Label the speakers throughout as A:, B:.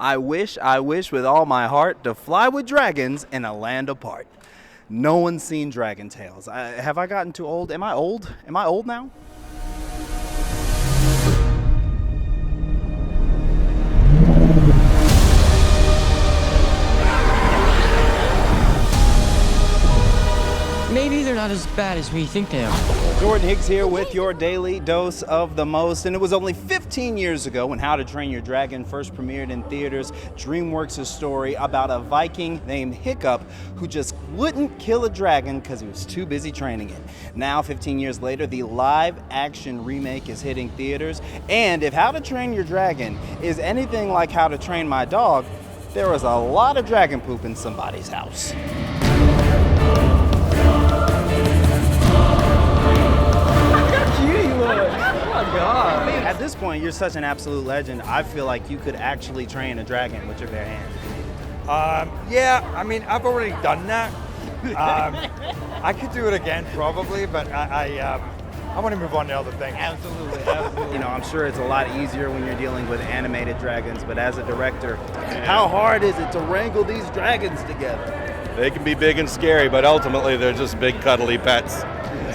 A: I wish with all my heart to fly with dragons in a land apart. No one's seen Dragon Tales. Have I gotten too old? Am I old? Am I old now?
B: Maybe they're not as bad as we think they are.
A: Jordan Hicks here with your daily dose of the most. And it was only 15 years ago when How to Train Your Dragon first premiered in theaters. Dreamworks' story about a Viking named Hiccup who just wouldn't kill a dragon because he was too busy training it. Now, 15 years later, the live-action remake is hitting theaters. And if How to Train Your Dragon is anything like How to Train My Dog, there was a lot of dragon poop in somebody's house. God. At this point, you're such an absolute legend. I feel like you could actually train a dragon with your bare hands.
C: Yeah, I mean, I've already done that. I could do it again probably, but I want to move on to other things.
A: Absolutely. You know, I'm sure it's a lot easier when you're dealing with animated dragons, but as a director, how hard is it to wrangle these dragons together?
D: They can be big and scary, but ultimately they're just big, cuddly pets.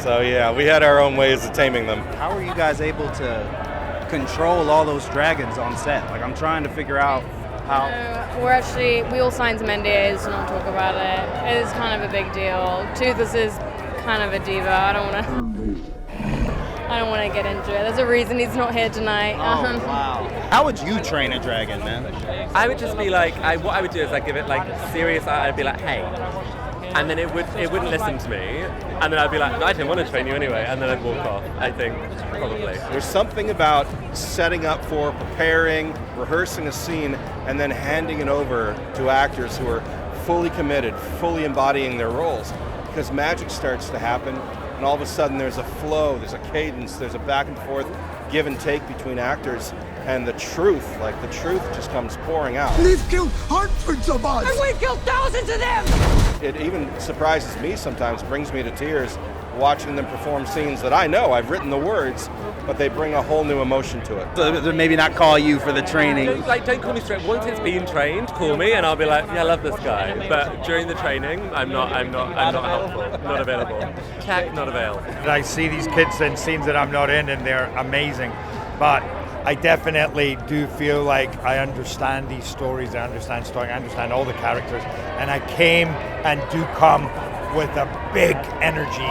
D: So yeah, we had our own ways of taming them.
A: How are you guys able to control all those dragons on set? Like, I'm trying to figure out how.
E: We all signed some NDAs to not talk about it. It is kind of a big deal. Toothless is kind of a diva. I don't want to get into it. There's a reason he's not here tonight.
A: Oh, wow. How would you train a dragon, man?
F: I would just be like, what I would do is I'd give it like serious. I'd be like, hey. And then it wouldn't listen to me, and then I'd be like, I didn't want to train you anyway, and then I'd walk off, I think, probably.
D: There's something about setting up for, preparing, rehearsing a scene, and then handing it over to actors who are fully committed, fully embodying their roles, because magic starts to happen, and all of a sudden there's a flow, there's a cadence, there's a back and forth give and take between actors, and the truth just comes pouring out.
G: They've killed hundreds of us!
B: And we've killed thousands of them!
D: It even surprises me sometimes, brings me to tears, watching them perform scenes that I know, I've written the words, but they bring a whole new emotion to it.
A: So maybe not call you for the training.
F: Don't call me straight. Once it's been trained, call me and I'll be like, yeah, I love this guy. But during the training, I'm not helpful, not available. Tech, not available.
C: I see these kids in scenes that I'm not in, and they're amazing. But I definitely do feel like I understand these stories, I understand all the characters, and I came and do come with a big energy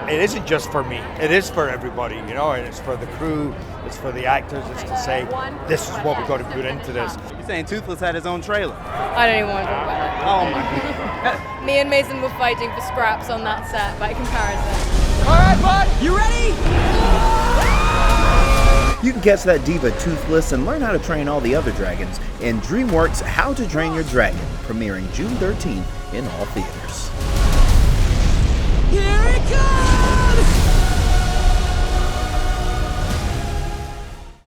C: it isn't just for me, it is for everybody, you know, and it's for the crew, it's for the actors, it's to say, this is what we've got to put into this.
A: You're saying Toothless had his own trailer?
E: I don't even want to talk about it.
A: Oh my God.
E: Me and Mason were fighting for scraps on that set by comparison.
B: All right, bud, you ready?
H: You can catch that diva Toothless and learn how to train all the other dragons in DreamWorks' How to Train Your Dragon, premiering June 13th in all theaters.